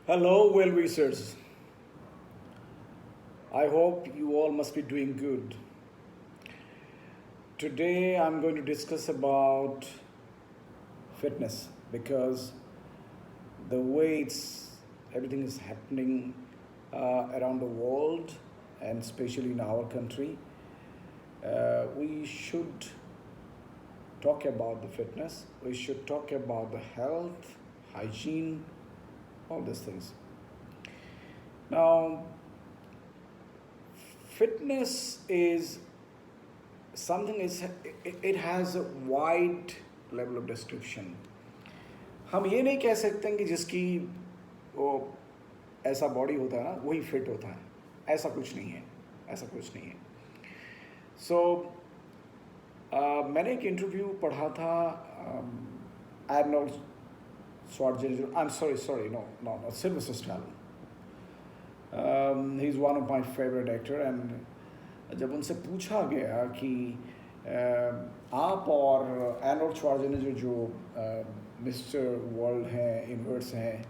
Hello, well wishers. I hope you all must be doing good. Today I'm going to discuss about fitness because the way everything is happening around the world and especially in our country, we should talk about the fitness. We should talk about the health, hygiene, all these things. Now, fitness is something is it has a wide level of description. हम ये नहीं कह सकते हैं कि जिसकी वो ऐसा बॉडी होता है ना वही फिट होता है, ऐसा कुछ नहीं है, ऐसा कुछ नहीं है. सो मैंने एक इंटरव्यू पढ़ा था Arnold Schwarzenegger, I am sorry no no no Sylvester Stallone. He is one of my favourite actor. And जब उनसे पूछा गया कि आप और आर्नोल्ड श्वार्ज़नेगर जो मिस्टर वर्ल्ड हैं, यूनिवर्स हैं,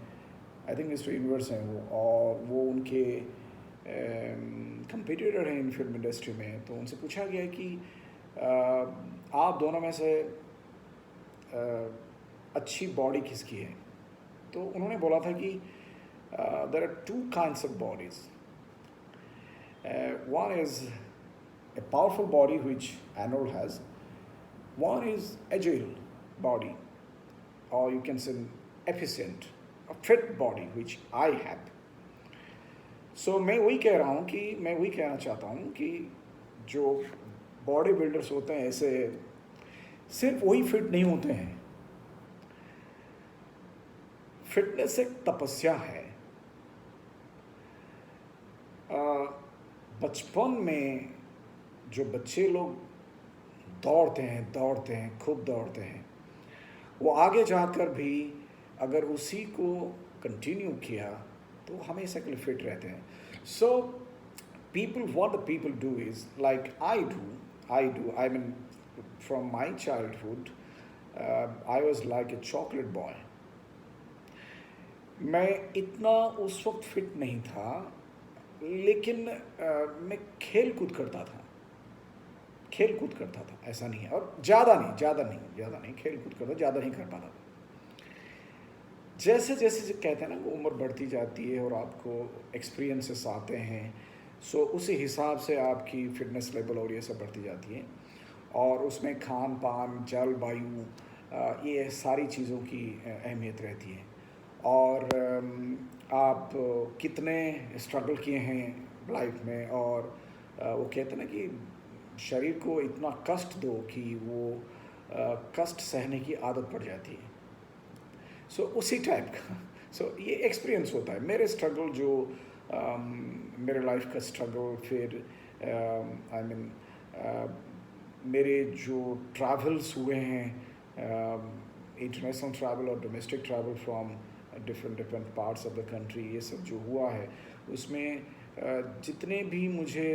आई थिंक मिस्टर यूनिवर्स हैं वो, और वो उनके कंपटीटर हैं इन फिल्म इंडस्ट्री में, तो उनसे पूछा गया कि आप दोनों में से अच्छी बॉडी किसकी है. तो उन्होंने बोला था कि there are two kinds of bodies. One is a powerful body which Arnold has. One is agile body, or you can say efficient, a fit body which I have. So मैं वही कह रहा हूँ कि मैं वही कहना चाहता हूँ कि जो बॉडी बिल्डर्स होते हैं ऐसे सिर्फ वही फिट नहीं होते हैं. फिटनेस एक तपस्या है. बचपन में जो बच्चे लोग दौड़ते हैं, खूब दौड़ते हैं, वो आगे जाकर भी अगर उसी को कंटिन्यू किया तो हमेशा के लिए फिट रहते हैं. So what the people do is like I mean from my childhood I was like a chocolate boy. मैं इतना उस वक्त फिट नहीं था, लेकिन मैं खेल कूद करता था, ऐसा नहीं है. और ज़्यादा नहीं खेल कूद करता, ज़्यादा नहीं कर पाता. जैसे जैसे कहते हैं ना, वो उम्र बढ़ती जाती है और आपको एक्सपीरियंसेस आते हैं, सो उसी हिसाब से आपकी फिटनेस लेवल और ये सब बढ़ती जाती है. और उसमें खान पान, जलवायु, ये सारी चीज़ों की अहमियत रहती है. और आप कितने स्ट्रगल किए हैं लाइफ में, और वो कहते हैं ना कि शरीर को इतना कष्ट दो कि वो कष्ट सहने की आदत पड़ जाती है. सो उसी टाइप का ये एक्सपीरियंस होता है. मेरे स्ट्रगल जो मेरे लाइफ का स्ट्रगल, फिर आई मीन मेरे जो ट्रैवल्स हुए हैं, इंटरनेशनल ट्रैवल और domestic travel from different parts of the country, ये सब जो हुआ है उसमें जितने भी मुझे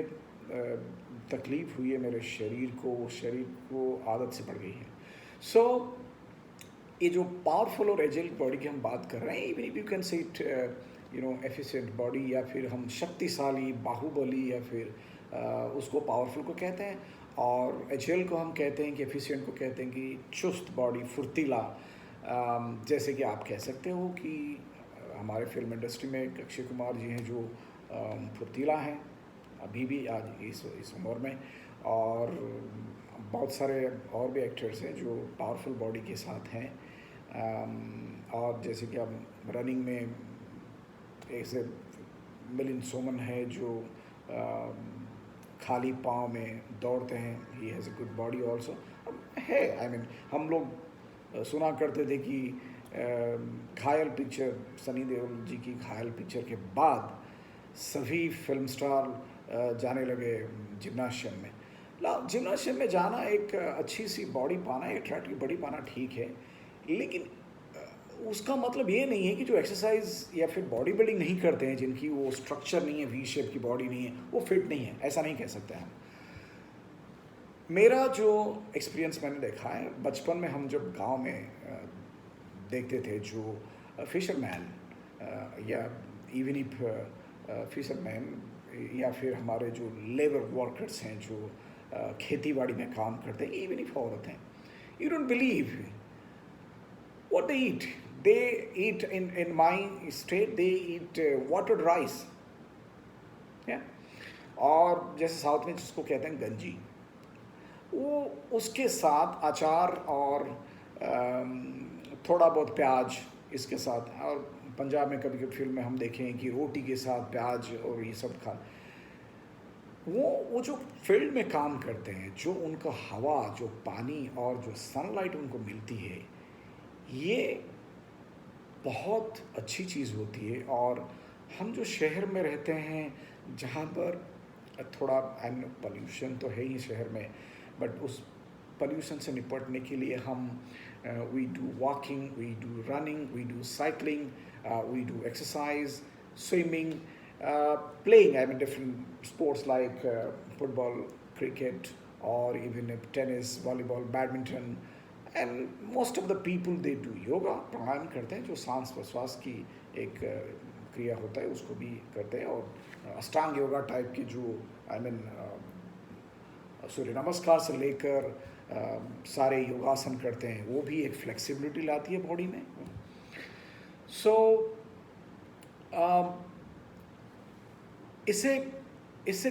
तकलीफ़ हुई है मेरे शरीर को आदत से पड़ गई है. सो ये जो पावरफुल और एजिल बॉडी की हम बात कर रहे हैं, even if you can say it efficient body, या फिर हम शक्तिशाली, बाहुबली, या फिर उसको पावरफुल को कहते हैं, और एजिल को हम कहते हैं कि एफिशिएंट को कहते हैं कि चुस्त बॉडी, फुर्तीला. जैसे कि आप कह सकते हो कि हमारे फिल्म इंडस्ट्री में अक्षय कुमार जी हैं जो फुर्तीला हैं अभी भी आज इस उम्र में, और बहुत सारे और भी एक्टर्स हैं जो पावरफुल बॉडी के साथ हैं. और जैसे कि अब रनिंग में ऐसे मिलिंद सोमन है जो खाली पाँव में दौड़ते हैं. He has a good body also है. आई मीन हम लोग सुना करते थे कि घायल पिक्चर, सनी देओल जी की घायल पिक्चर के बाद सभी फिल्म स्टार जाने लगे जिम्नाशियम में. जिम्नाशियम में जाना, एक अच्छी सी बॉडी पाना, अट्रैक्टिव बॉडी पाना ठीक है, लेकिन उसका मतलब ये नहीं है कि जो एक्सरसाइज या फिर बॉडी बिल्डिंग नहीं करते हैं, जिनकी वो स्ट्रक्चर नहीं है, वी शेप की बॉडी नहीं है, वो फिट नहीं है. ऐसा नहीं कह सकते हम. मेरा जो एक्सपीरियंस मैंने देखा है, बचपन में हम जब गांव में देखते थे जो फिशरमैन या इवन इफ फिशरमैन या फिर हमारे जो लेबर वर्कर्स हैं जो खेती बाड़ी में काम करते हैं, इवन इफ औरत हैं, you don't believe what they eat. They eat in my state, they eat watered rice. Yeah? और जैसे साउथ में जिसको कहते हैं गंजी, वो उसके साथ अचार और थोड़ा बहुत प्याज इसके साथ, और पंजाब में कभी कभी फिल्म में हम देखें कि रोटी के साथ प्याज और ये सब खा। वो जो फील्ड में काम करते हैं, जो उनका हवा, जो पानी और जो सनलाइट उनको मिलती है, ये बहुत अच्छी चीज़ होती है। और हम जो शहर में रहते हैं जहाँ पर थोड़ा पोल्यूशन तो है ही शहर में, बट उस पोल्यूशन से निपटने के लिए हम we do walking, we do running, we do cycling, we do exercise, swimming, playing different sports like football, cricket, or even tennis, volleyball, badminton, and most of the people they do yoga, प्राणायाम करते हैं, जो सांस प्रश्वास की एक क्रिया होता है उसको भी करते हैं, और अष्टांग योगा टाइप की जो सूर्य नमस्कार से लेकर सारे योगासन करते हैं, वो भी एक फ्लेक्सिबिलिटी लाती है बॉडी में। सो इसे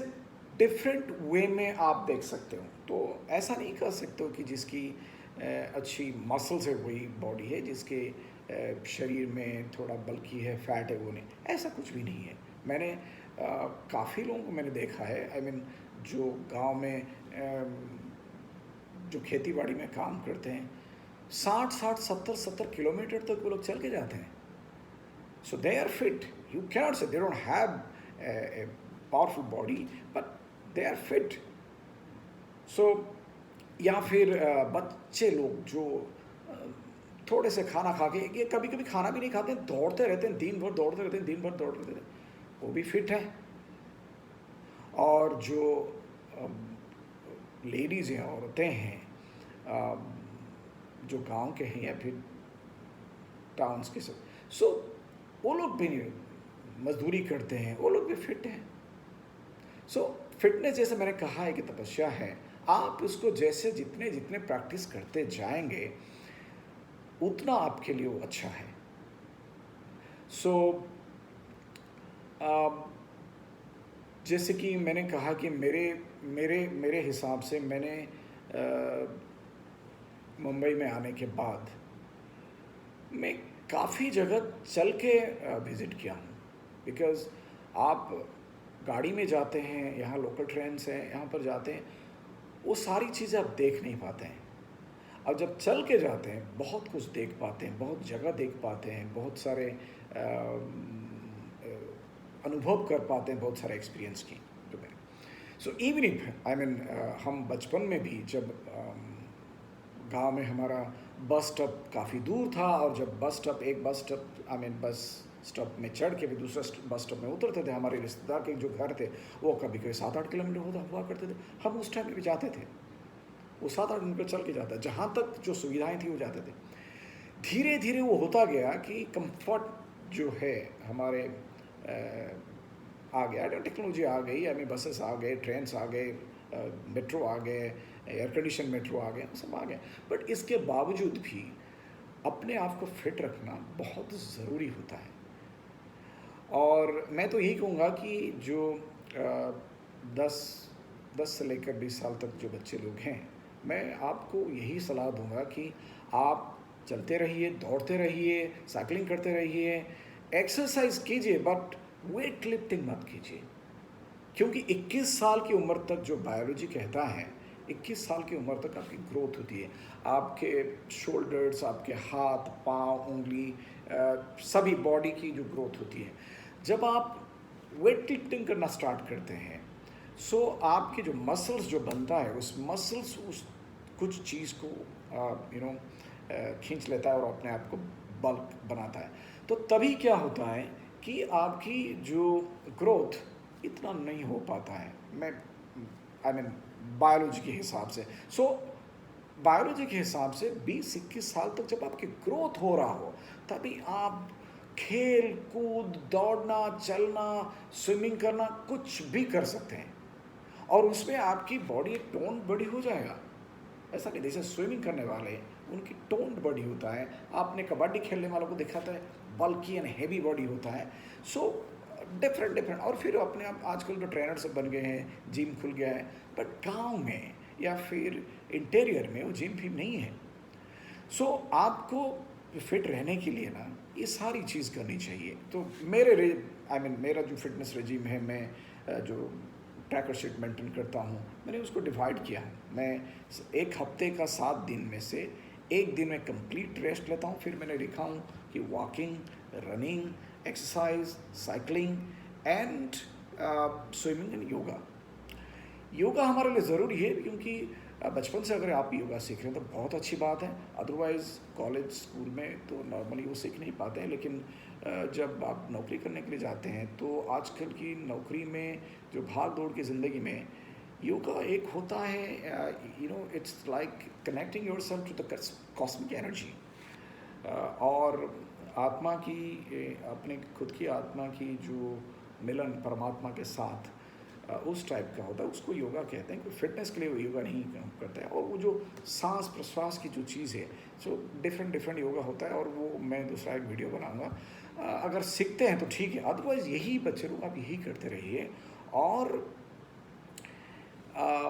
डिफरेंट वे में आप देख सकते हो। तो ऐसा नहीं कर सकते हो कि जिसकी अच्छी मसल से वही बॉडी है, जिसके शरीर में थोड़ा बल्कि है, फैट है, वो नहीं, ऐसा कुछ भी नहीं है। मैंने काफ़ी लोगों को मैंने देखा है, जो गांव में जो खेती बाड़ी में काम करते हैं, 60-60, 70-70 किलोमीटर तक वो लोग चल के जाते हैं। So they are fit, you cannot say they don't have a powerful body, but they are fit. So या फिर बच्चे लोग जो थोड़े से खाना खा के, ये कभी कभी खाना भी नहीं खाते हैं, दौड़ते रहते हैं, दिन भर दौड़ते रहते हैं, दिन भर दौड़ते रहते हैं, वो भी फिट है। और जो लेडीज़ हैं, औरतें हैं, जो गांव के हैं या फिर टाउन्स के सब, सो वो लोग भी मजदूरी करते हैं, वो लोग भी फिट हैं। सो फिटनेस, जैसे मैंने कहा है कि तपस्या है, आप इसको जैसे जितने जितने प्रैक्टिस करते जाएंगे उतना आपके लिए वो अच्छा है। सो जैसे कि मैंने कहा कि मेरे मेरे मेरे हिसाब से मैंने मुंबई में आने के बाद मैं काफ़ी जगह चल के विज़िट किया हूँ, बिकॉज़ आप गाड़ी में जाते हैं, यहाँ लोकल ट्रेन्स हैं, यहाँ पर जाते हैं, वो सारी चीज़ें आप देख नहीं पाते हैं। अब जब चल के जाते हैं बहुत कुछ देख पाते हैं, बहुत जगह देख पाते हैं, बहुत सारे अनुभव कर पाते हैं, बहुत सारे एक्सपीरियंस की। सो इवन इफ हम बचपन में भी जब गांव में हमारा बस स्टॉप काफ़ी दूर था, और जब बस स्टॉप में चढ़ के भी दूसरा बस स्टॉप में उतरते थे, हमारे रिश्तेदार के जो घर थे वो कभी कभी 7-8 किलोमीटर हुआ करते थे। हम उस टाइम में भी जाते थे, वो 7-8 किलोमीटर चल के जाता, जहाँ तक जो सुविधाएं थी वो जाते थे। धीरे धीरे वो होता गया कि कंफर्ट जो है हमारे आ गया, टेक्नोलॉजी आ गई, बसेस आ गए, ट्रेन्स आ गए, मेट्रो आ गए, एयर कंडीशन मेट्रो आ गए, सब आ गए। बट इसके बावजूद भी अपने आप को फिट रखना बहुत ज़रूरी होता है। और मैं तो यही कहूँगा कि जो 10 से लेकर 20 साल तक जो बच्चे लोग हैं, मैं आपको यही सलाह दूंगा कि आप चलते रहिए, दौड़ते रहिए, साइकिलिंग करते रहिए, एक्सरसाइज कीजिए, बट वेट लिफ्टिंग मत कीजिए। क्योंकि 21 साल की उम्र तक जो बायोलॉजी कहता है, 21 साल की उम्र तक आपकी ग्रोथ होती है। आपके शोल्डर्स, आपके हाथ, पाँव, उंगली, सभी बॉडी की जो ग्रोथ होती है। जब आप वेट लिफ्टिंग करना स्टार्ट करते हैं, सो आपके जो मसल्स जो बनता है, उस मसल्स उस कुछ चीज़ को खींच लेता है और अपने आप को बल्क बनाता है। तो तभी क्या होता है कि आपकी जो ग्रोथ इतना नहीं हो पाता है। बायोलॉजी के हिसाब से, बायोलॉजी के हिसाब से 20-21 साल तक जब आपकी ग्रोथ हो रहा हो, तभी आप खेल कूद, दौड़ना, चलना, स्विमिंग करना, कुछ भी कर सकते हैं और उसमें आपकी बॉडी टोन बॉडी हो जाएगा। ऐसा नहीं, जैसे स्विमिंग करने वाले हैं उनकी टोन बॉडी होता है, आपने कबड्डी खेलने वालों को देखा था बल्कि एंड हैवी बॉडी होता है। सो डिफरेंट डिफरेंट, और फिर अपने आप आजकल तो ट्रेनर सब बन गए हैं, जिम खुल गया है, बट गांव में या फिर इंटीरियर में वो जिम फिम नहीं है। सो आपको फिट रहने के लिए ना ये सारी चीज़ करनी चाहिए। तो मेरे मेरा जो फिटनेस रेजिम है, मैं जो ट्रैकर शीट मेंटेन करता हूँ, मैंने उसको डिवाइड किया है। मैं एक हफ्ते का 7 दिन में से एक दिन में कंप्लीट रेस्ट लेता हूँ। फिर मैंने लिखा हूँ कि walking, running, exercise, cycling and swimming and yoga. Yoga हमारे लिए ज़रूरी है क्योंकि बचपन से अगर आप योगा सीख रहे हैं तो बहुत अच्छी बात है। अदरवाइज़ कॉलेज स्कूल में तो नॉर्मली वो सीख नहीं पाते हैं, लेकिन जब आप नौकरी करने के लिए जाते हैं तो आजकल की नौकरी में जो भाग दौड़ की ज़िंदगी में योगा एक होता है, it's like connecting yourself to the cosmic energy, और आत्मा की अपने खुद की आत्मा की जो मिलन परमात्मा के साथ उस टाइप का होता है, उसको योगा कहते हैं। कोई फिटनेस के लिए वो योगा नहीं करता है। और वो जो सांस प्रश्वास की जो चीज़ है, सो डिफरेंट डिफरेंट योगा होता है, और वो मैं दूसरा एक वीडियो बनाऊंगा। अगर सीखते हैं तो ठीक है, अदरवाइज़ यही बच्चे लोग आप यही करते रहिए। और आ,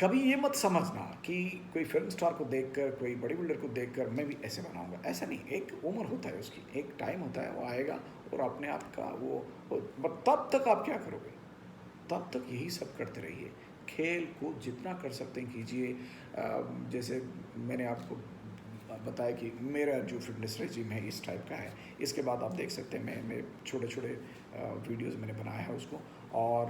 कभी ये मत समझना कि कोई फिल्म स्टार को देखकर, कोई बॉडी बिल्डर को देखकर मैं भी ऐसे बनाऊंगा, ऐसा नहीं। एक उम्र होता है उसकी, एक टाइम होता है, वो आएगा और अपने आप का तब तक आप क्या करोगे? तब तक यही सब करते रहिए। खेल कूद जितना कर सकते हैं कीजिए। जैसे मैंने आपको बताया कि मेरा जो फिटनेस रेजिम है इस टाइप का है। इसके बाद आप देख सकते हैं मैं छोटे छोटे वीडियोस मैंने बनाया है उसको। और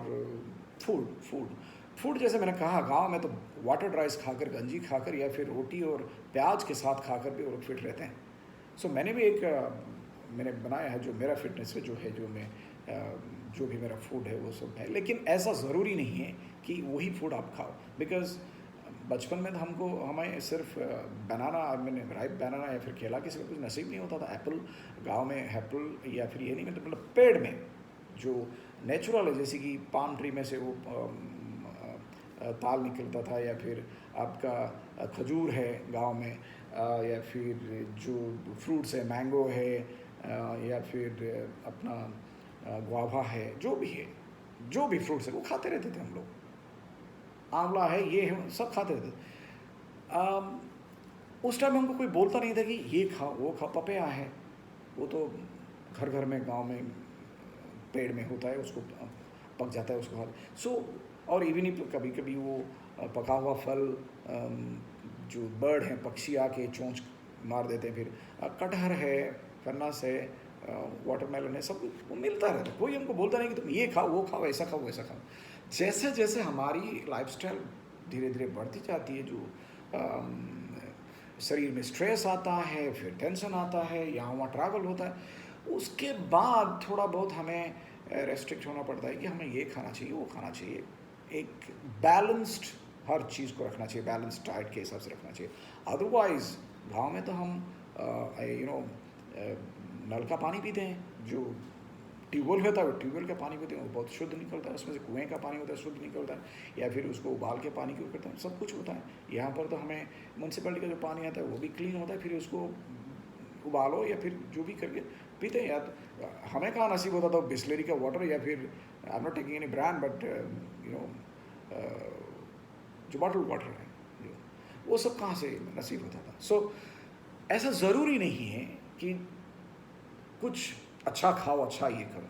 फूड जैसे मैंने कहा, गांव में तो वाटर राइस खाकर, गंजी खाकर या फिर रोटी और प्याज के साथ खाकर भी वो लोग फिट रहते हैं। सो मैंने भी मैंने बनाया है जो मेरा फिटनेस है, जो है जो मैं जो भी मेरा फूड है वो सब है। लेकिन ऐसा ज़रूरी नहीं है कि वही फूड आप खाओ, बिकॉज़ बचपन में तो हमें सिर्फ बनाना, मैंने राइप बनाना या फिर केला किसी को कुछ नसीब नहीं होता था। एप्पल, गांव में एप्पल या फिर ये नहीं, मतलब पेड़ में जो नेचुरल है, जैसे कि पाम ट्री में से वो ताल निकलता था, या फिर आपका खजूर है गांव में, या फिर जो फ्रूट्स है, मैंगो है, या फिर अपना गुआवा है, जो भी है, जो भी फ्रूट्स है वो खाते रहते थे हम लोग। आंवला है, ये है, सब खाते रहते थे। उस टाइम हमको कोई बोलता नहीं था कि ये खाओ वो खाओ। पपैया है, वो तो घर घर में गांव में पेड़ में होता है, उसको पक जाता है, उसको खा। सो और इवन ही कभी कभी वो पका हुआ फल, जो बर्ड हैं, पक्षी आके चोंच मार देते हैं। फिर कटहर है, फन्नास है, वाटरमेलन है, सब वो मिलता रहता है। कोई हमको बोलता नहीं कि तुम ये खाओ वो खाओ, ऐसा खाओ वैसा खाओ। जैसे जैसे हमारी लाइफस्टाइल धीरे धीरे बढ़ती जाती है, जो शरीर में स्ट्रेस आता है, फिर टेंशन आता है, यहाँ वहाँ ट्रैवल होता है, उसके बाद थोड़ा बहुत हमें रेस्ट्रिक्ट होना पड़ता है कि हमें ये खाना चाहिए वो खाना चाहिए। एक बैलेंस्ड हर चीज़ को रखना चाहिए, बैलेंस्ड डाइट के हिसाब से रखना चाहिए। अदरवाइज़ गाँव में तो हम नल का पानी पीते हैं, जो ट्यूबवेल होता है ट्यूबवेल का पानी पीते हैं, वो बहुत शुद्ध निकलता है, उसमें से कुएँ का पानी होता है शुद्ध निकलता है, या फिर उसको उबाल के पानी क्यों करते हैं, सब कुछ होता है। यहाँ पर तो हमें म्यूनसिपैलिटी का जो पानी आता है वो भी क्लीन होता है, फिर उसको उबालो या फिर जो भी करके पीते हैं। या तो हमें कहाँ नसीब होता था बिस्लेरी का वाटर, या फिर I am not taking any brand, but जो बॉटल वाटर है जो, वो सब कहाँ से नसीब होता था। सो ऐसा ज़रूरी नहीं है कि कुछ अच्छा खाओ, अच्छा ये करो,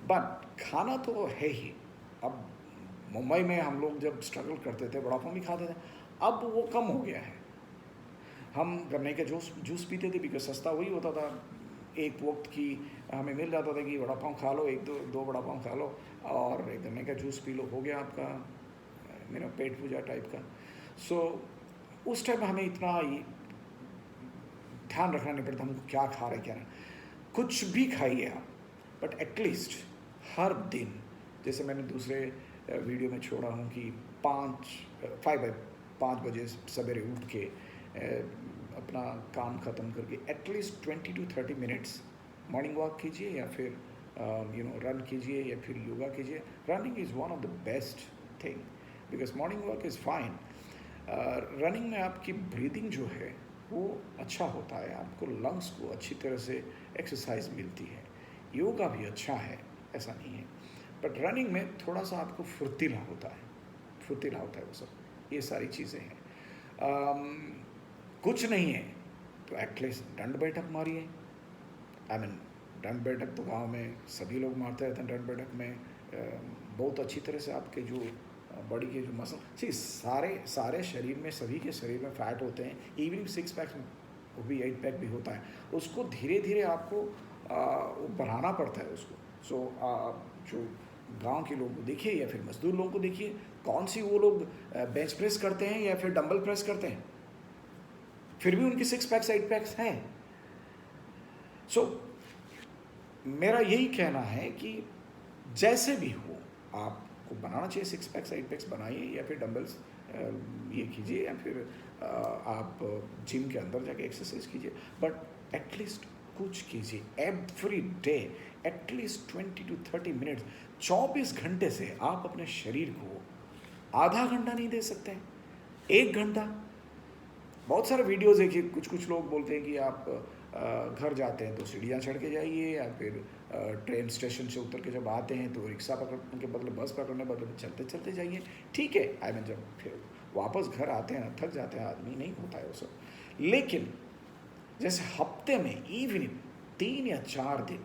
बट खाना तो है ही। अब मुंबई में हम लोग जब स्ट्रगल करते थे, वड़ा पाव भी खाते थे, अब वो कम हो गया है। हम गन्ने का जूस पीते थे बिकॉज सस्ता वही होता था। एक वक्त की हमें मिल जाता था कि वड़ा पाव खा लो, एक दो वड़ा पाव खा लो और एक गन्ने का जूस पी लो, हो गया आपका मेरा पेट पूजा टाइप का। सो उस टाइम हमें इतना ध्यान रखना नहीं पड़ता हमको क्या खा रहे क्या नहीं। कुछ भी खाइए आप, बट एटलीस्ट हर दिन, जैसे मैंने दूसरे वीडियो में छोड़ा हूँ कि 5 बजे सवेरे उठ के अपना काम ख़त्म करके at least 20 to 30 minutes morning walk कीजिए या फिर रन कीजिए या फिर योगा कीजिए. Running is one of the best thing because morning walk is fine. Running में आपकी ब्रीदिंग जो है वो अच्छा होता है, आपको लंग्स को अच्छी तरह से एक्सरसाइज मिलती है. योगा भी अच्छा है, ऐसा नहीं है, बट रनिंग में थोड़ा सा आपको फुर्तीला होता है, फुर्तीला होता है वो सब. ये सारी चीज़ें हैं. कुछ नहीं है तो एटलीस्ट दंड बैठक मारिए. आई मीन दंड बैठक तो गांव में सभी लोग मारते रहते हैं. दंड बैठक में बहुत अच्छी तरह से आपके जो बॉडी के जो मसल सी सारे शरीर में, सभी के शरीर में फैट होते हैं. इवन 6 पैक वो भी 8 पैक भी होता है. उसको धीरे धीरे आपको बढ़ाना पड़ता है उसको. सो जो गांव के लोगों को देखिए या फिर मजदूर लोगों को देखिए, कौन सी वो लोग बेंच प्रेस करते हैं या फिर डंबल प्रेस करते हैं, फिर भी उनके 6 पैक्स 8 पैक्स हैं. सो मेरा यही कहना है कि जैसे भी हो आपको बनाना चाहिए 6 पैक्स 8 पैक्स बनाइए या फिर डंबल्स ये कीजिए या फिर आप जिम के अंदर जाके एक्सरसाइज कीजिए, बट एटलीस्ट कुछ कीजिए every day, at least 20 to 30 minutes. 24 घंटे से आप अपने शरीर को आधा घंटा नहीं दे सकते, 1 घंटा. बहुत सारे वीडियोज़ है कि कुछ लोग बोलते हैं कि आप घर जाते हैं तो सीढ़ियाँ चढ़ के जाइए या फिर ट्रेन स्टेशन से उतर के जब आते हैं तो रिक्शा पकड़ने के बदले बस पकड़ने के बदले चलते चलते जाइए. ठीक है, आई मीन जब फिर वापस घर आते हैं थक जाते हैं आदमी, नहीं होता है वो सब. लेकिन जैसे हफ्ते में इवनिंग 3 या 4 दिन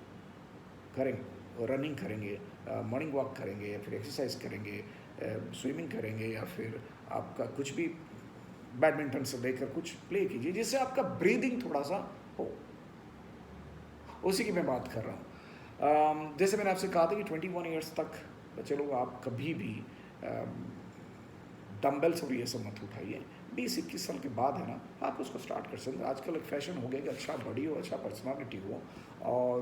करेंगे, रनिंग करेंगे, मॉर्निंग वॉक करेंगे या फिर एक्सरसाइज करेंगे, स्विमिंग करेंगे या फिर आपका कुछ भी बैडमिंटन से लेकर कुछ प्ले कीजिए जिससे आपका ब्रीदिंग थोड़ा सा हो. उसी की मैं बात कर रहा हूँ. जैसे मैंने आपसे कहा था कि 21 ईयर्स तक बच्चे लोग आप कभी भी डम्बल्स और ये सब मत उठाइए. 20-21 साल के बाद है ना, आप उसको स्टार्ट कर सकते हैं. आजकल एक फैशन हो गया कि अच्छा बॉडी हो, अच्छा पर्सनालिटी हो, और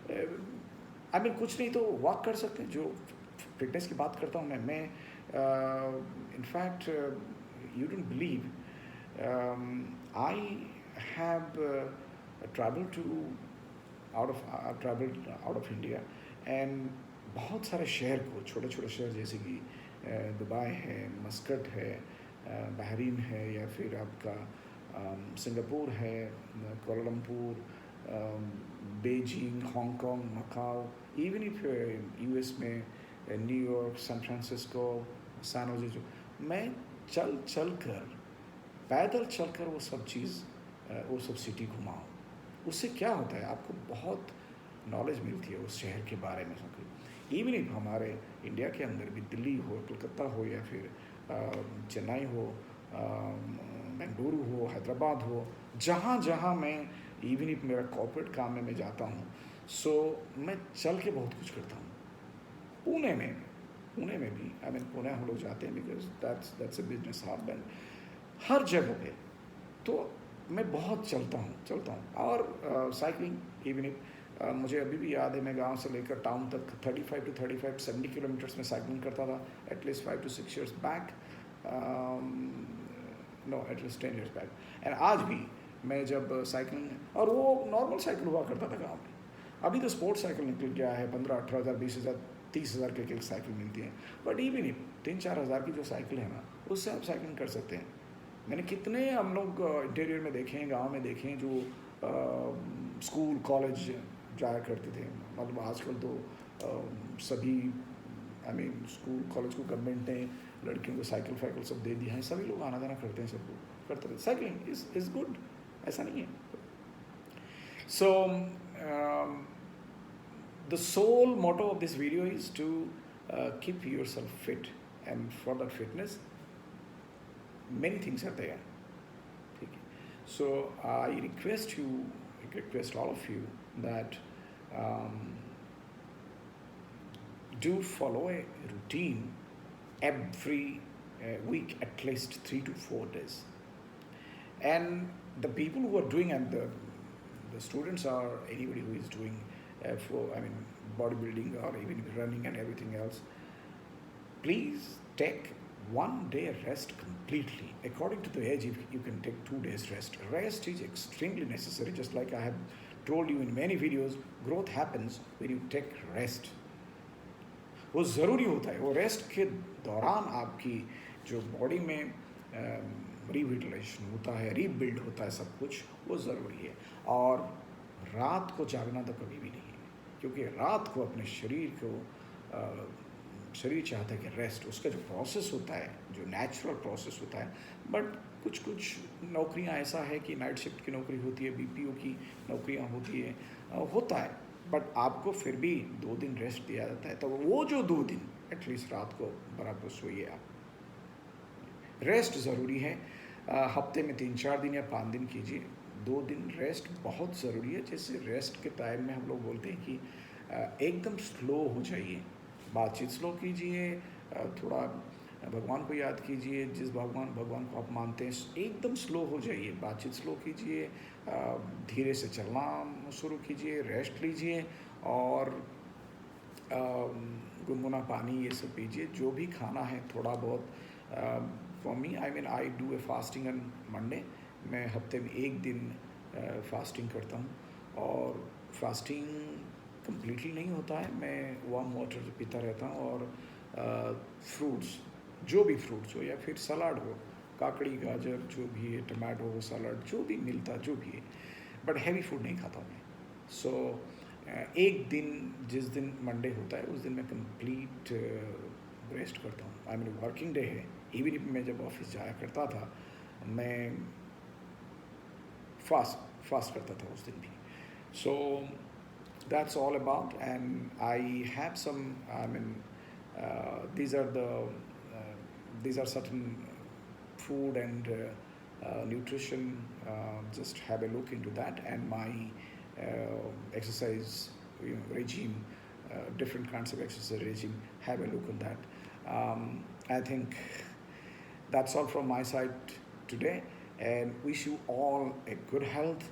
आई मीन कुछ नहीं तो वॉक कर सकते हैं. जो फिटनेस की बात करता हूँ मैं in fact you don't believe, I have traveled out of India, and बहुत सारे शहर को, छोटे छोटे शहर जैसे कि दुबई है, मस्कट है, बहरीन है, या फिर आपका सिंगापुर है, Kuala Lumpur, Beijing, Hong Kong, Macau, even if US में New York, San Francisco, San Jose, जो मैं चल कर, पैदल चल कर वो सब सिटी घुमाऊँ. उससे क्या होता है, आपको बहुत नॉलेज मिलती है उस शहर के बारे में. इवन इफ हमारे इंडिया के अंदर भी दिल्ली हो, कलकत्ता हो, या फिर चेन्नई हो, बेंगलुरु हो, हैदराबाद हो, जहाँ जहाँ मैं, इवन इफ मेरा कॉर्पोरेट काम में मैं जाता हूँ, सो मैं चल के बहुत कुछ करता हूँ. पुणे में भी, आई मीन पुणे हम लोग जाते हैं because that's a business hub, and हर जगह पे तो मैं बहुत चलता हूँ. और साइकिलिंग इवन मुझे अभी भी याद है, मैं गांव से लेकर टाउन तक 70 किलोमीटर्स में साइकिलिंग करता था at least 5 to 6 years back, know at least 10 years back. And आज भी मैं जब साइकिलिंग, और वो नॉर्मल साइकिल हुआ करता था गाँव में, अभी तो स्पोर्ट्स साइकिल निकल गया है, 15-18 हज़ार, 20 हज़ार, 30 हज़ार के एक साइकिल मिलती है. बट इवन 3-4 हज़ार की जो साइकिल है ना, उससे आप साइकिलिंग कर सकते हैं. मैंने कितने हम लोग इंटीरियर में देखे हैं, गांव में देखे हैं, जो स्कूल कॉलेज जाया करते थे. मतलब आजकल तो सभी, आई मीन स्कूल कॉलेज को गवर्नमेंट ने लड़कियों को साइकिल फाइकिल सब दे दिया है, सभी लोग आना जाना करते हैं, सब लोग करते थे. साइकिलिंग इज़ गुड, ऐसा नहीं है. सो the sole motto of this video is to keep yourself fit, and for that fitness many things are there. Okay. So I request all of you that do follow a routine every week, at least 3 to 4 days. And the people who are doing, and the students, or anybody who is doing bodybuilding or even running and everything else, please take 1 day rest completely. According to the age, you can take 2 days rest. Rest is extremely necessary, just like I have told you in many videos, growth happens when you take rest. वो ज़रूरी होता है, वो rest के दौरान आपकी जो body में रिविटलाइजेशन होता है, रीबिल्ड होता है सब कुछ, वो ज़रूरी है। और रात को जागना तो कभी भी नहीं है, क्योंकि रात को अपने शरीर को शरीर चाहता है कि रेस्ट, उसका जो प्रोसेस होता है, जो नेचुरल प्रोसेस होता है। बट कुछ कुछ नौकरियां ऐसा है कि नाइट शिफ्ट की नौकरी होती है, बीपीओ की नौकरियां होती है, होता है, बट आपको फिर भी 2 दिन रेस्ट दिया जाता है। तो वो जो 2 दिन एटलीस्ट रात को बराबर सोइए आप। रेस्ट ज़रूरी है, हफ्ते में 3-4 दिन या 5 दिन कीजिए, 2 दिन रेस्ट बहुत ज़रूरी है। जैसे रेस्ट के टाइम में हम लोग बोलते हैं कि एकदम स्लो हो जाइए, बातचीत स्लो कीजिए, थोड़ा भगवान को याद कीजिए, जिस भगवान को आप मानते हैं, एकदम स्लो हो जाइए, बातचीत स्लो कीजिए, धीरे से चलना शुरू कीजिए, रेस्ट लीजिए और गुनगुना पानी ये सब पीजिए। जो भी खाना है थोड़ा बहुत, for me I do a fasting on Monday. मैं हफ्ते में 1 दिन फास्टिंग करता हूँ और फास्टिंग कम्प्लीटली नहीं होता है, मैं वार्म वाटर पीता रहता हूँ और फ्रूट्स, जो भी फ्रूट्स हो या फिर सलाद हो, काकड़ी गाजर जो भी है, टमाटो हो, सलाद जो भी मिलता जो भी है, बट हैवी फूड नहीं खाता मैं। सो एक दिन, जिस दिन मंडे होता है उस दिन मैं कंप्लीट रेस्ट करता हूँ। आई मीन वर्किंग डे है, इवन मैं जब ऑफिस जाया करता था मैं फास्ट करता था उस दिन भी। सो that's all about, and I have some, I mean, these are certain food and nutrition, just have a look into that, and my exercise regime, different kinds of exercise regime, have a look on that. I think that's all from my side today, and wish you all a good health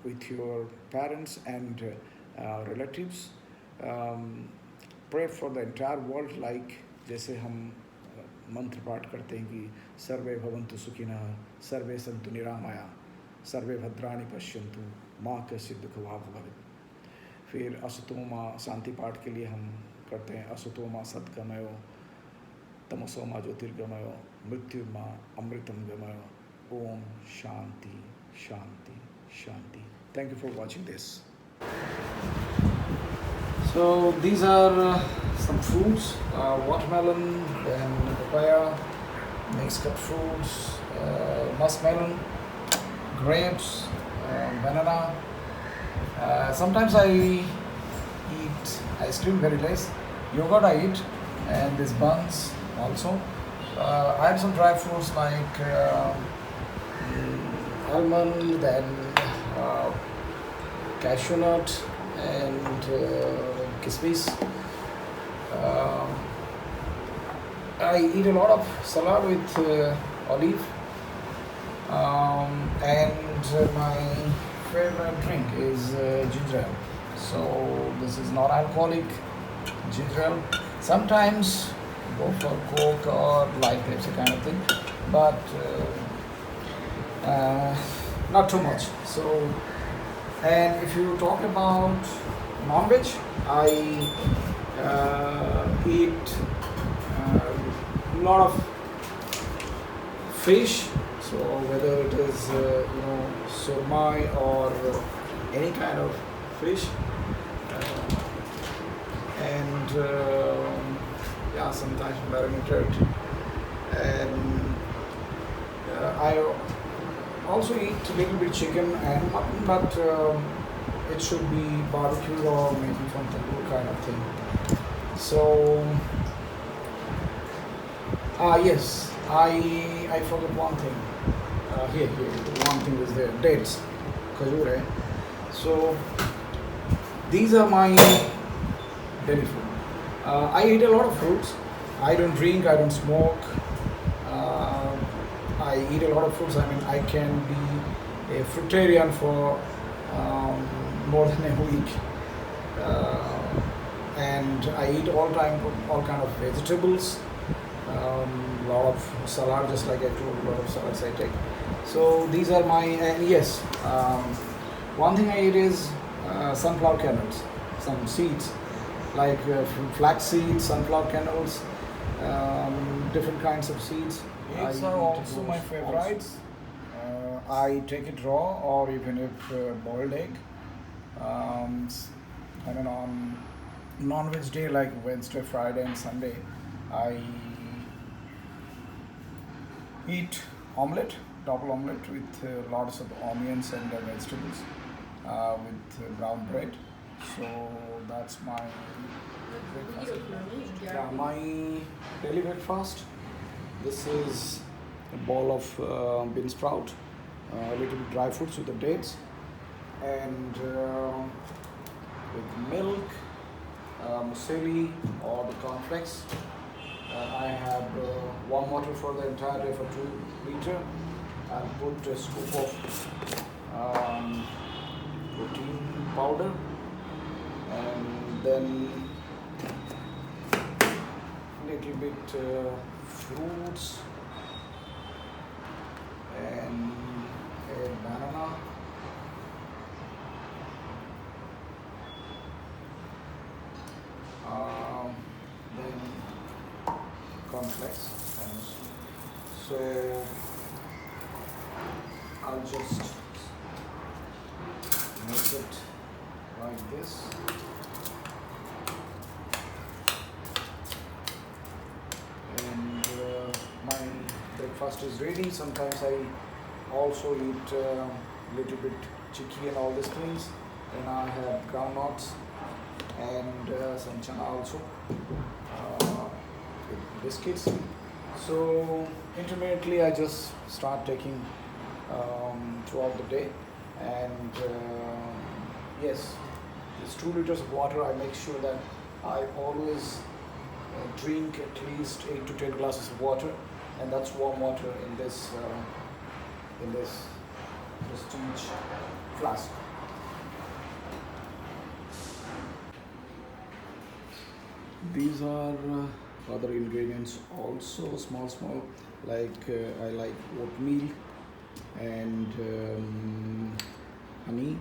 with your parents and relatives. Pray for the entire world, like जैसे हम मंत्र पाठ करते हैं कि सर्वे भवन्तु सुखिनः, सर्वे सन्तु निरामया, सर्वे भद्राणि पश्यन्तु, माँ कश्चित् दुःखभाग् भवेत्। फिर असुतोमा शांति पाठ के लिए हम करते हैं असुतोमा सद्गमयो, तमसोमा ज्योतिर्गमयो, मृत्युर्मा अमृतं गमयो। ओम शांति शांति Shanti. Thank you for watching this. So these are some fruits, watermelon, then papaya, mixed cut fruits, muskmelon, grapes, banana. Sometimes I eat ice cream, very less. Yogurt I eat, and these buns also. I have some dry fruits like almond, then cashew nut and kismis. I eat a lot of salad with olive, and my favorite drink is ginger ale. So this is not alcoholic ginger ale. Sometimes go for Coke or light Pepsi kind of thing, but not too much. So, and if you talk about non-veg, I eat a lot of fish. So whether it is surmai or any kind of fish, and yeah, sometimes marinated, and I also eat a little bit chicken and mutton, but it should be barbecue or maybe from tandoor kind of thing. So yes, I forgot one thing. Here, one thing is there. Dates, khajur hai. So these are my daily food. I eat a lot of fruits. I don't drink. I don't smoke. I eat a lot of fruits. I mean, I can be a fruitarian for more than a week, and I eat all kind of vegetables. Lot of salad, just like I told, a lot of salads I take. So these are my, and yes, One thing I eat is sunflower kernels, some seeds like flax seeds, sunflower kernels, different kinds of seeds. Eggs are also my favorites. I take it raw or even if boiled egg. And then on non-veg day like Wednesday, Friday, and Sunday, I eat omelette, double omelette with lots of onions and vegetables with brown bread. So that's my breakfast. Yeah, my daily breakfast. This is a bowl of bean sprout, a little bit dry fruits with the dates, and with milk, muesli or the cornflakes. I have warm water for the entire day for 2 liters. I'll put a scoop of protein powder, and then little bit fruits and a banana. Then cornflakes. So I'll just make it like this. And my breakfast is ready. Sometimes I also eat little bit chicky and all these things. And I have groundnuts and some chana also, with biscuits. So intermittently I just start taking throughout the day. And yes, this 2 liters of water, I make sure that I always drink at least 8 to 10 glasses of water, and that's warm water in this prestige flask. These are other ingredients also, small, like I like oatmeal and honey,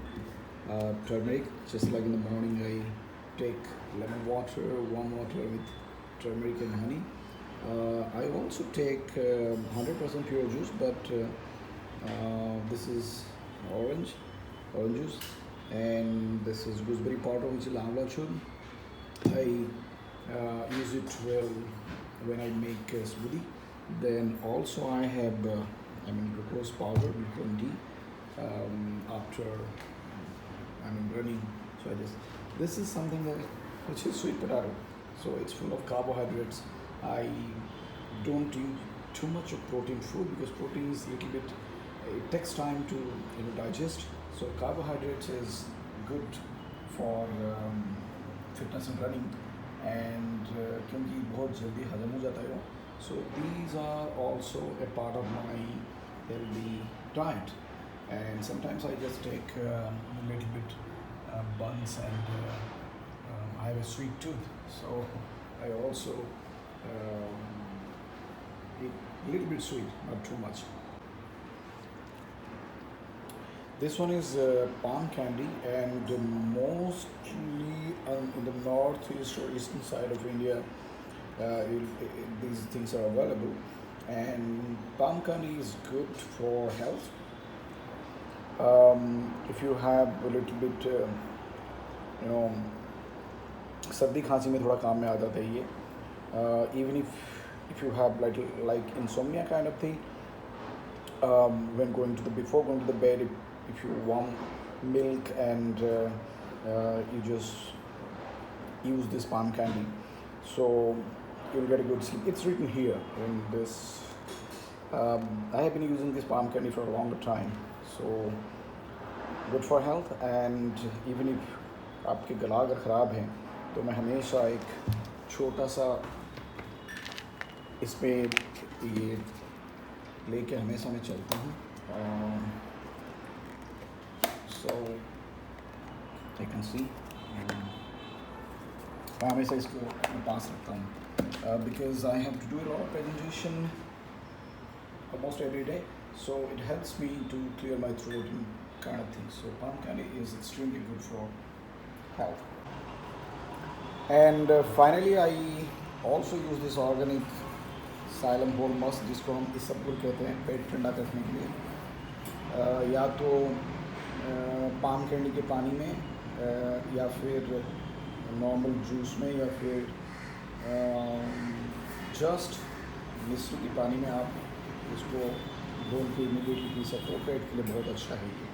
turmeric. Just like in the morning I take lemon water, warm water with turmeric and honey. I also take 100% pure juice, but this is orange juice, and this is gooseberry powder, which is amla churn. I use it well when I make a smoothie. Then also I have glucose powder, glucose D, after running. So this is something which is sweet potato. So it's full of carbohydrates. I don't eat too much of protein food because protein is a little bit, it takes time to digest. So carbohydrates is good for fitness and running, and क्योंकि बहुत जल्दी हजम हो जाता है वो. So these are also a part of my healthy diet, and sometimes I just take a little bit buns, and I have a sweet tooth, so I also eat a little bit sweet, not too much. This one is palm candy, and mostly in the northeast or eastern side of India, these things are available. And palm candy is good for health. If you have a little bit, सर्दी खांसी में थोड़ा काम में आ जाता है ये. Even if you have like insomnia kind of thing, when before going to the bed, if you warm milk and you just use this palm candy, so you'll get a good sleep. It's written here in this. I have been using this palm candy for a longer time, so good for health. And even if आपके गला अगर ख़राब है, तो मैं हमेशा एक छोटा सा इसमें ये लेके हमेशा मैं चलता हूँ. So you can see, मैं हमेशा इसको पास रखता हूँ because I have to do a lot of presentation almost every day, so it helps me to clear my throat and kind of thing. So palm candy is extremely good for health. And finally, I also use this organic psyllium whole husk, जिसको हम इसबगुल कहते हैं, पेट ठंडा करने के लिए। या तो पाम कैंडी के पानी में, या फिर नॉर्मल जूस में, या फिर जस्ट मिश्री के पानी में आप इसको घोल के इमीडिएटली पी सकते हो। पेट के लिए बहुत अच्छा है ये।